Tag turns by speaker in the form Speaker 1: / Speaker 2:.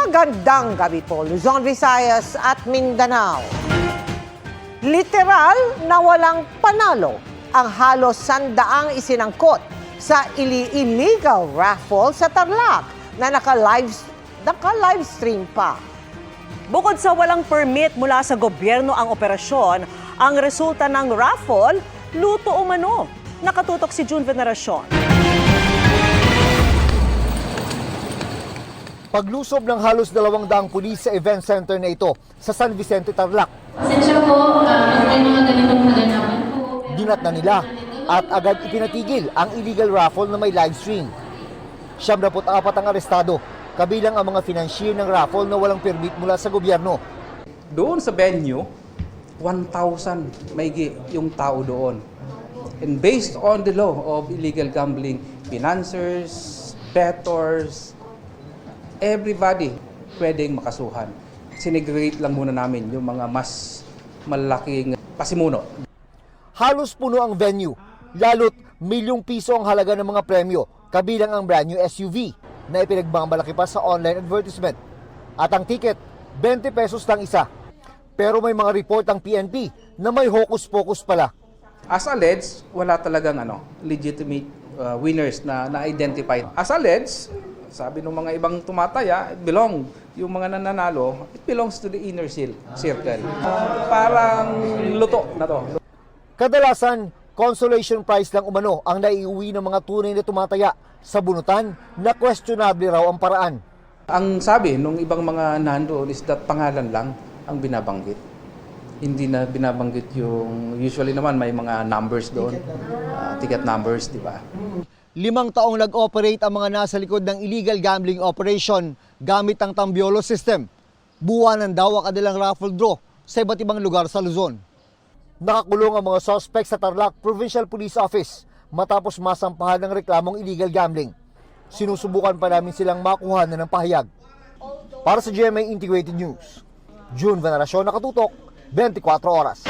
Speaker 1: Magandang gabi po, Luzon, Visayas at Mindanao. Literal na walang panalo ang halos 100 isinangkot sa illegal raffle sa Tarlac na naka-livestream pa.
Speaker 2: Bukod sa walang permit mula sa gobyerno ang operasyon, ang resulta ng raffle, luto umano. Nakatutok si June Veneracion.
Speaker 3: Paglusob ng halos 200 pulis sa event center na ito sa San Vicente, Tarlac.
Speaker 4: Sensya po, may mga ganitong kaganapan po.
Speaker 3: Dinat na nila at agad ipinatigil ang illegal raffle na may live stream. 74 ang arestado, kabilang ang mga financier ng raffle na walang permit mula sa gobyerno.
Speaker 5: Doon sa venue, 1,000 maigi yung tao doon. And based on the law of illegal gambling, financiers, bettors, everybody pwedeng makasuhan. Sinegregate lang muna namin yung mga mas malaking pasimuno.
Speaker 3: Halos puno ang venue, lalo't milyong piso ang halaga ng mga premyo, kabilang ang brand new SUV na ipinagmamalaki pa sa online advertisement. At ang ticket, 20 pesos lang isa. Pero may mga report ang PNP na may hocus-pocus pala.
Speaker 5: As alleged, wala talagang legitimate winners na na-identify. As alleged, sabi ng mga ibang tumataya, yung mga nananalo, it belongs to the inner circle. Parang luto na to.
Speaker 3: Kadalasan, consolation prize lang umano ang naiuwi ng mga tunay na tumataya sa bunutan na questionable raw ang paraan.
Speaker 5: Ang sabi nung ibang mga nandoon is that pangalan lang ang binabanggit. Hindi na binabanggit yung, usually naman may mga numbers doon, ticket numbers, di ba?
Speaker 3: 5 taong nag-operate ang mga nasa likod ng illegal gambling operation gamit ang Tambiolo system. Buwanan daw ang kanilang raffle draw sa iba't ibang lugar sa Luzon. Nakakulong ang mga suspect sa Tarlac Provincial Police Office matapos masampahan ng reklamong illegal gambling. Sinusubukan pa namin silang makuha na ng pahayag. Para sa GMA Integrated News, June Veneracion, nakatutok, 24 oras.